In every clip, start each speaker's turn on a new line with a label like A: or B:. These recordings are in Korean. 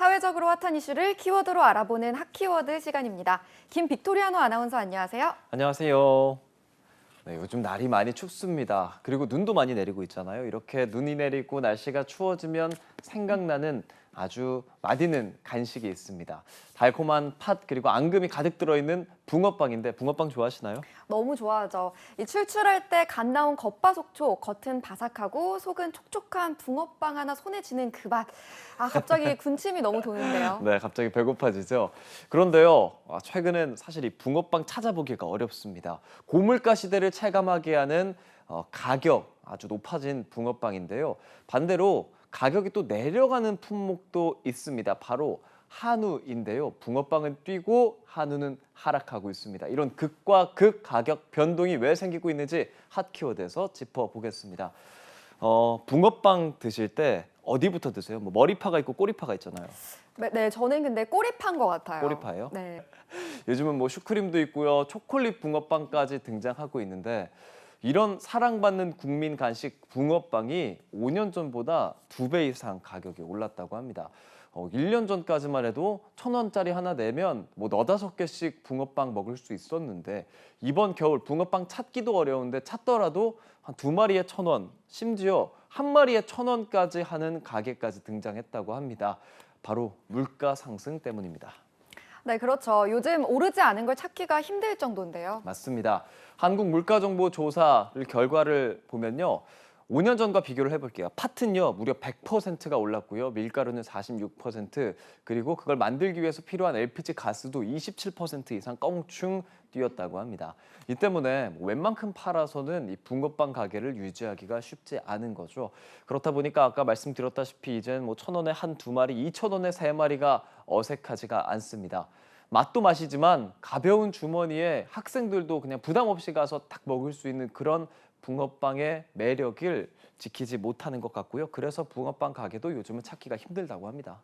A: 사회적으로 핫한 이슈를 키워드로 알아보는 핫키워드 시간입니다. 김빅토리아노 아나운서 안녕하세요.
B: 안녕하세요. 네, 요즘 날이 많이 춥습니다. 그리고 눈도 많이 내리고 있잖아요. 이렇게 눈이 내리고 날씨가 추워지면 생각나는 아주 맛있는 간식이 있습니다. 달콤한 팥 그리고 앙금이 가득 들어있는 붕어빵인데 붕어빵 좋아하시나요?
A: 너무 좋아하죠. 이 출출할 때 갓 나온 겉바속촉, 겉은 바삭하고 속은 촉촉한 붕어빵 하나 손에 쥐는 그 맛. 갑자기 군침이 너무 도는데요.
B: 네, 갑자기 배고파지죠. 그런데요, 최근엔 사실 이 붕어빵 찾아보기가 어렵습니다. 고물가 시대를 체감하게 하는 가격 아주 높아진 붕어빵인데요. 반대로 가격이 또 내려가는 품목도 있습니다. 바로 한우인데요. 붕어빵은 뛰고 한우는 하락하고 있습니다. 이런 극과 극 가격 변동이 왜 생기고 있는지 핫키워드에서 짚어보겠습니다. 붕어빵 드실 때 어디부터 드세요? 뭐 머리파가 있고 꼬리파가 있잖아요.
A: 네, 저는 근데 꼬리파인 것 같아요.
B: 꼬리파예요?
A: 네.
B: 요즘은 뭐 슈크림도 있고요. 초콜릿 붕어빵까지 등장하고 있는데 이런 사랑받는 국민 간식 붕어빵이 5년 전보다 2배 이상 가격이 올랐다고 합니다. 1년 전까지만 해도 1,000원짜리 하나 내면 뭐 너다섯 개씩 붕어빵 먹을 수 있었는데 이번 겨울 붕어빵 찾기도 어려운데 찾더라도 한 2마리에 1,000원, 심지어 한 마리에 1,000원까지 하는 가게까지 등장했다고 합니다. 바로 물가 상승 때문입니다.
A: 네, 그렇죠. 요즘 오르지 않은 걸 찾기가 힘들 정도인데요.
B: 맞습니다. 한국물가정보조사를 결과를 보면요. 5년 전과 비교를 해볼게요. 팥은요, 무려 100%가 올랐고요. 밀가루는 46%, 그리고 그걸 만들기 위해서 필요한 LPG 가스도 27% 이상 껑충 뛰었다고 합니다. 이 때문에 웬만큼 팔아서는 이 붕어빵 가게를 유지하기가 쉽지 않은 거죠. 그렇다 보니까 아까 말씀드렸다시피 이제는 뭐 1,000원에 한 2마리, 2,000원에 3마리가 어색하지가 않습니다. 맛도 맛이지만 가벼운 주머니에 학생들도 그냥 부담 없이 가서 딱 먹을 수 있는 그런 붕어빵의 매력을 지키지 못하는 것 같고요. 그래서 붕어빵 가게도 요즘은 찾기가 힘들다고 합니다.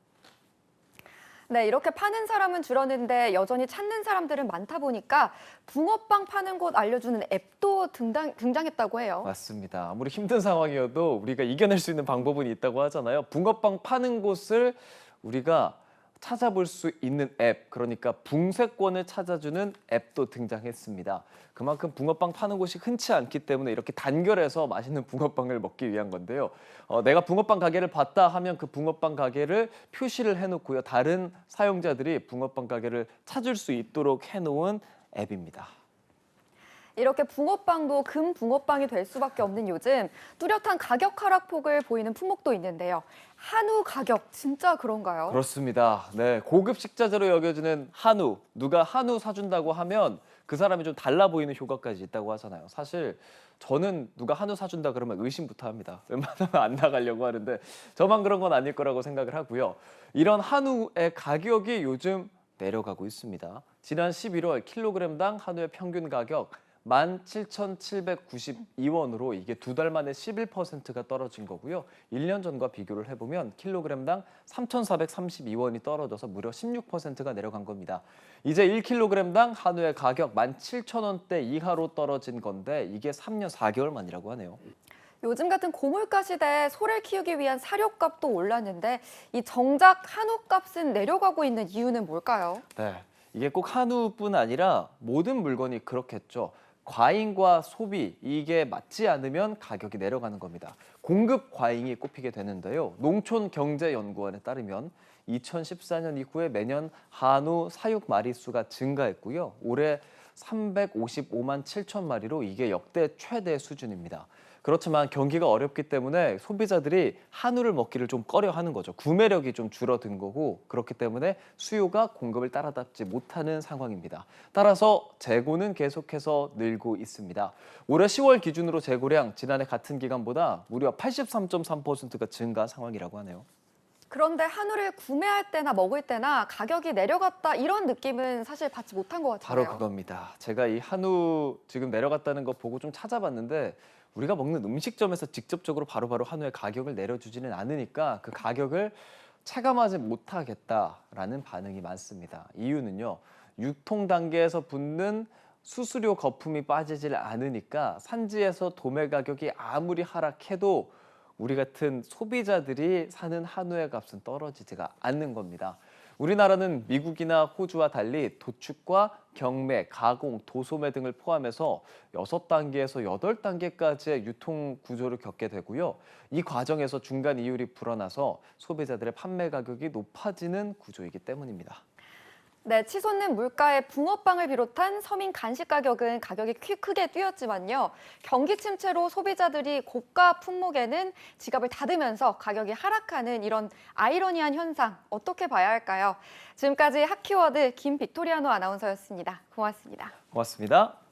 A: 네, 이렇게 파는 사람은 줄었는데 여전히 찾는 사람들은 많다 보니까 붕어빵 파는 곳 알려주는 앱도 등장했다고 해요.
B: 맞습니다. 아무리 힘든 상황이어도 우리가 이겨낼 수 있는 방법은 있다고 하잖아요. 붕어빵 파는 곳을 우리가 찾아볼 수 있는 앱, 그러니까 붕세권을 찾아주는 앱도 등장했습니다. 그만큼 붕어빵 파는 곳이 흔치 않기 때문에 이렇게 단결해서 맛있는 붕어빵을 먹기 위한 건데요. 내가 붕어빵 가게를 봤다 하면 그 붕어빵 가게를 표시를 해놓고요. 다른 사용자들이 붕어빵 가게를 찾을 수 있도록 해놓은 앱입니다.
A: 이렇게 붕어빵도 금 붕어빵이 될 수밖에 없는 요즘 뚜렷한 가격 하락폭을 보이는 품목도 있는데요. 한우 가격 진짜 그런가요?
B: 그렇습니다. 네, 고급 식자재로 여겨지는 한우. 누가 한우 사준다고 하면 그 사람이 좀 달라 보이는 효과까지 있다고 하잖아요. 사실 저는 누가 한우 사준다 그러면 의심부터 합니다. 웬만하면 안 나가려고 하는데 저만 그런 건 아닐 거라고 생각을 하고요. 이런 한우의 가격이 요즘 내려가고 있습니다. 지난 11월 킬로그램당 한우의 평균 가격 17,792원으로 이게 2달 만에 11%가 떨어진 거고요. 1년 전과 비교를 해보면 킬로그램당 3,432원이 떨어져서 무려 16%가 내려간 겁니다. 이제 1킬로그램당 한우의 가격 17,000원대 이하로 떨어진 건데 이게 3년 4개월 만이라고 하네요.
A: 요즘 같은 고물가 시대에 소를 키우기 위한 사료값도 올랐는데 이 정작 한우 값은 내려가고 있는 이유는 뭘까요?
B: 네, 이게 꼭 한우뿐 아니라 모든 물건이 그렇겠죠. 과잉과 소비, 이게 맞지 않으면 가격이 내려가는 겁니다. 공급 과잉이 꼽히게 되는데요. 농촌경제연구원에 따르면 2014년 이후에 매년 한우 사육 마리수가 증가했고요. 올해 355만 7천 마리로 이게 역대 최대 수준입니다. 그렇지만 경기가 어렵기 때문에 소비자들이 한우를 먹기를 좀 꺼려하는 거죠. 구매력이 좀 줄어든 거고 그렇기 때문에 수요가 공급을 따라잡지 못하는 상황입니다. 따라서 재고는 계속해서 늘고 있습니다. 올해 10월 기준으로 재고량 지난해 같은 기간보다 무려 83.3%가 증가한 상황이라고 하네요.
A: 그런데 한우를 구매할 때나 먹을 때나 가격이 내려갔다 이런 느낌은 사실 받지 못한 것 같아요.
B: 바로 그겁니다. 제가 이 한우 지금 내려갔다는 거 보고 좀 찾아봤는데 우리가 먹는 음식점에서 직접적으로 바로바로 한우의 가격을 내려주지는 않으니까 그 가격을 체감하지 못하겠다라는 반응이 많습니다. 이유는요. 유통 단계에서 붙는 수수료 거품이 빠지질 않으니까 산지에서 도매 가격이 아무리 하락해도 우리 같은 소비자들이 사는 한우의 값은 떨어지지가 않는 겁니다. 우리나라는 미국이나 호주와 달리 도축과 경매, 가공, 도소매 등을 포함해서 6단계에서 8단계까지의 유통 구조를 겪게 되고요. 이 과정에서 중간 이율이 불어나서 소비자들의 판매 가격이 높아지는 구조이기 때문입니다.
A: 네, 치솟는 물가에 붕어빵을 비롯한 서민 간식 가격은 가격이 크게 뛰었지만요. 경기 침체로 소비자들이 고가 품목에는 지갑을 닫으면서 가격이 하락하는 이런 아이러니한 현상 어떻게 봐야 할까요? 지금까지 핫키워드 김빅토리아노 아나운서였습니다. 고맙습니다.
B: 고맙습니다.